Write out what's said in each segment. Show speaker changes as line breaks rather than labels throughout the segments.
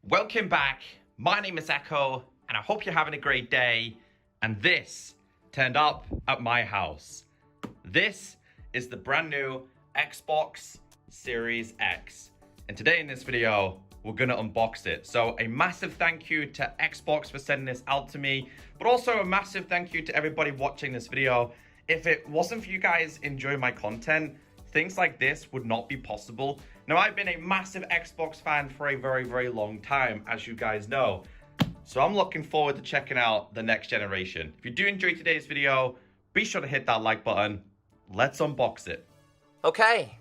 Welcome back. My name is Echo, and I hope you're having a great day. And this turned up at my house. This is the brand new Xbox Series X. And today in this video, we're gonna unbox it. So a massive thank you to Xbox for sending this out to me, but also a massive thank you to everybody watching this video. If it wasn't for you guys enjoying my content, things like this would not be possible. Now, I've been a massive Xbox fan for a very, very long time, as you guys know. So I'm looking forward to checking out the next generation. If you do enjoy today's video, be sure to hit that like button. Let's unbox it.
Okay,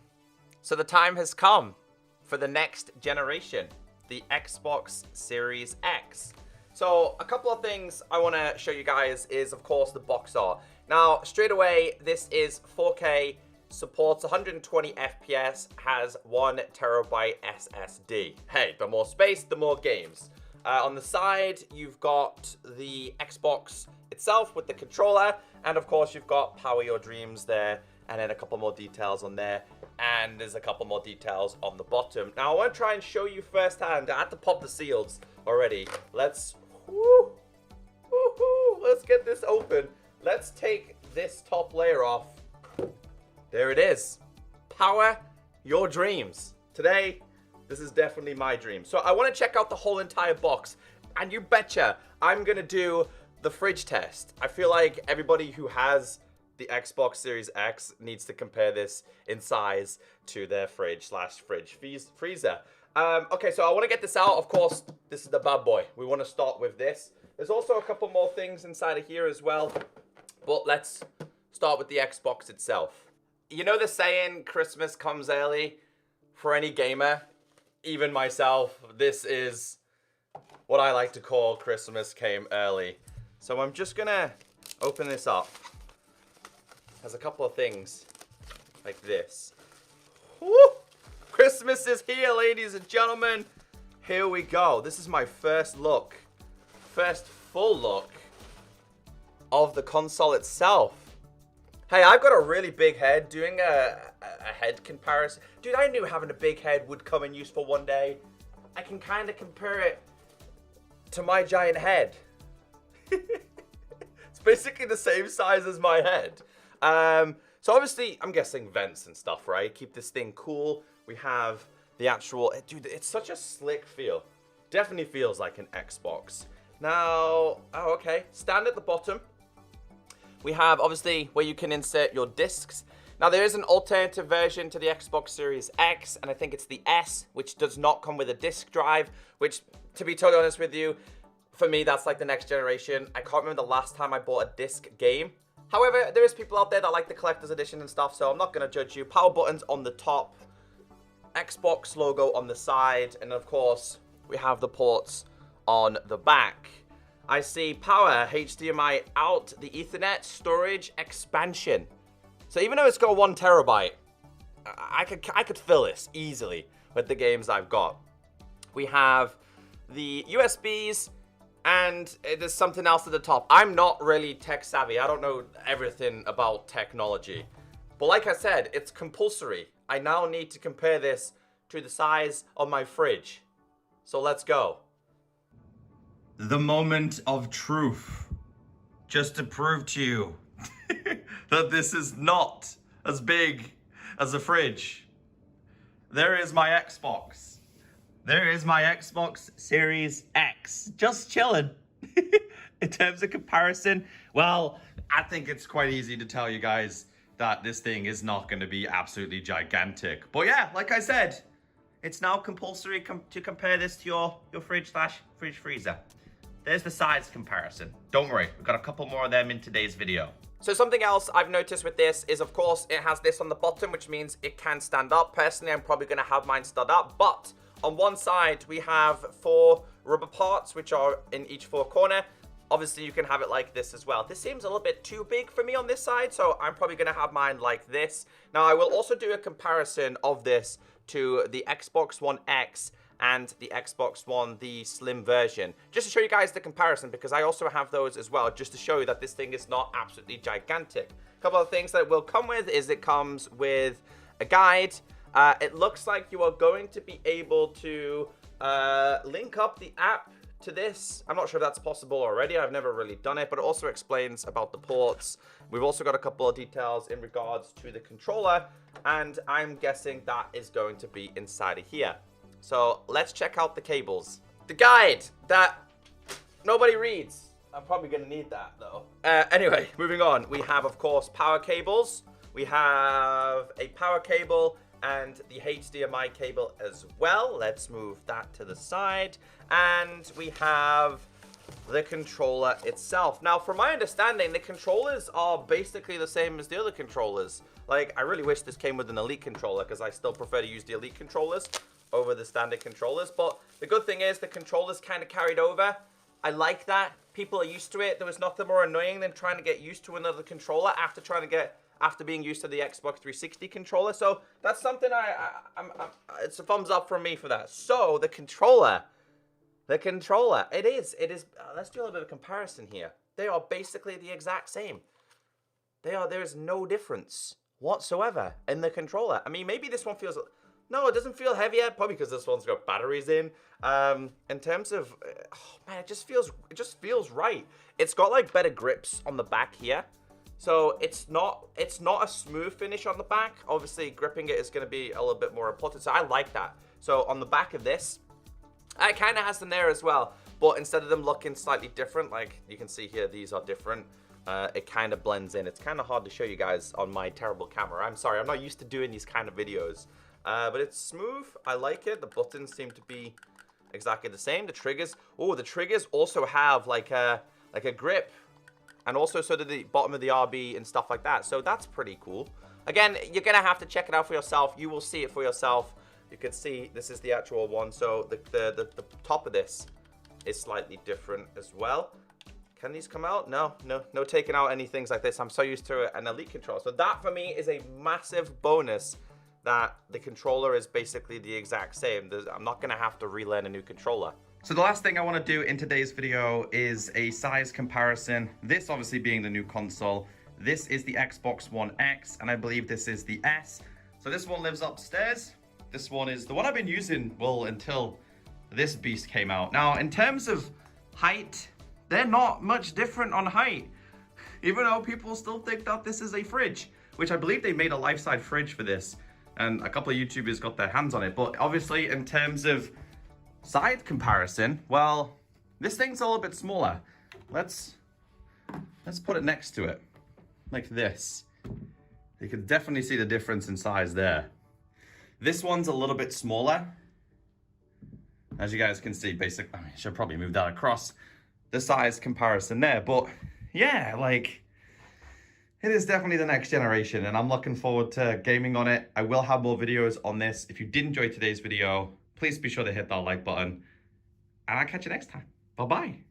so the time has come for the next generation, the Xbox Series X. So a couple of things I want to show you guys is, of course, the box art. Now, straight away, this is 4K, supports 120 FPS, has 1 terabyte SSD. Hey, the more space, the more games. On the side, you've got the Xbox itself with the controller, and of course, you've got Power Your Dreams there, and then a couple more details on there, and there's a couple more details on the bottom. Now, I want to try and show you firsthand. I had to pop the seals already. Let's get this open. Let's take this top layer off. There it is. Power your dreams. Today, this is definitely my dream. So I want to check out the whole entire box. And you betcha, I'm going to do the fridge test. I feel like everybody who has the Xbox Series X needs to compare this in size to their fridge/fridge freezer. Okay, so I want to get this out. Of course, this is the bad boy. We want to start with this. There's also a couple more things inside of here as well. But let's start with the Xbox itself. You know the saying, Christmas comes early? For any gamer, even myself, this is what I like to call Christmas came early. So I'm just gonna open this up. Has a couple of things like this. Woo! Christmas is here, ladies and gentlemen. Here we go. This is my first look, first full look of the console itself. Hey, I've got a really big head. Doing a head comparison. Dude, I knew having a big head would come in useful one day. I can kind of compare it to my giant head. It's basically the same size as my head. So obviously, I'm guessing vents and stuff, right? Keep this thing cool. We have the actual... Dude, it's such a slick feel. Definitely feels like an Xbox. Now... Oh, okay. Stand at the bottom. We have, obviously, where you can insert your discs. Now, there is an alternative version to the Xbox Series X, and I think it's the S, which does not come with a disc drive, which, to be totally honest with you, for me, that's like the next generation. I can't remember the last time I bought a disc game. However, there is people out there that like the collector's edition and stuff, so I'm not going to judge you. Power buttons on the top, Xbox logo on the side, and of course, we have the ports on the back. I see power, HDMI out, the Ethernet, storage, expansion. So even though it's got 1 terabyte, I could fill this easily with the games I've got. We have the USBs, and there's something else at the top. I'm not really tech savvy. I don't know everything about technology. But like I said, it's compulsory. I now need to compare this to the size of my fridge. So let's go.
The moment of truth. Just to prove to you that this is not as big as a fridge. There is my Xbox. There is my Xbox Series X. Just chilling. In terms of comparison, well, I think it's quite easy to tell you guys that this thing is not going to be absolutely gigantic. But yeah, like I said, it's now compulsory to compare this to your fridge/fridge freezer. There's the size comparison. Don't worry, we've got a couple more of them in today's video.
So something else I've noticed with this is, of course, it has this on the bottom, which means it can stand up. Personally, I'm probably going to have mine stood up, but on one side, we have 4 rubber parts, which are in each 4 corner. Obviously, you can have it like this as well. This seems a little bit too big for me on this side, so I'm probably going to have mine like this. Now, I will also do a comparison of this to the Xbox One X and the Xbox One, the slim version, just to show you guys the comparison, because I also have those as well, just to show you that this thing is not absolutely gigantic. A couple of things that it will come with is it comes with a guide. It looks like you are going to be able to link up the app to this. I'm not sure if that's possible already. I've never really done it, but it also explains about the ports. We've also got a couple of details in regards to the controller, and I'm guessing that is going to be inside of here. So let's check out the cables. The guide that nobody reads. I'm probably going to need that though. Anyway, moving on. We have, of course, power cables. We have a power cable and the HDMI cable as well. Let's move that to the side. And we have the controller itself. Now, from my understanding, the controllers are basically the same as the other controllers. Like, I really wish this came with an Elite controller because I still prefer to use the Elite controllers over the standard controllers. But the good thing is the controllers kind of carried over. I like that. People are used to it. There was nothing more annoying than trying to get used to another controller after being used to the Xbox 360 controller. So that's something it's a thumbs up from me for that. So the controller, it is, let's do a little bit of comparison here. They are basically the exact same. There is no difference whatsoever in the controller. I mean, maybe this one feels, no, it doesn't feel heavier, probably because this one's got batteries in. In terms of, oh man, it just feels right. It's got like better grips on the back here. So it's not a smooth finish on the back. Obviously, gripping it is going to be a little bit more important. So I like that. So on the back of this, it kind of has them there as well. But instead of them looking slightly different, like you can see here, these are different. It kind of blends in. It's kind of hard to show you guys on my terrible camera. I'm sorry, I'm not used to doing these kind of videos. But it's smooth. I like it. The buttons seem to be exactly the same. The triggers, the triggers also have like a grip. And also so do the bottom of the RB and stuff like that. So that's pretty cool. Again, you're going to have to check it out for yourself. You will see it for yourself. You can see this is the actual one. So the top of this is slightly different as well. Can these come out? No taking out any things like this. I'm so used to an Elite controller. So that for me is a massive bonus that the controller is basically the exact same. I'm not going to have to relearn a new controller.
So the last thing I want to do in today's video is a size comparison. This obviously being the new console. This is the Xbox One X, and I believe this is the S. So this one lives upstairs. This one is the one I've been using, well, until this beast came out. Now, in terms of height, they're not much different on height. Even though people still think that this is a fridge, which I believe they made a life-size fridge for this. And a couple of YouTubers got their hands on it. But obviously, in terms of side comparison, well, this thing's a little bit smaller. Let's put it next to it, like this. You can definitely see the difference in size there. This one's a little bit smaller. As you guys can see, basically, I should probably move that across the size comparison there. But yeah, like, it is definitely the next generation, and I'm looking forward to gaming on it. I will have more videos on this. If you did enjoy today's video, please be sure to hit that like button, and I'll catch you next time. Bye-bye.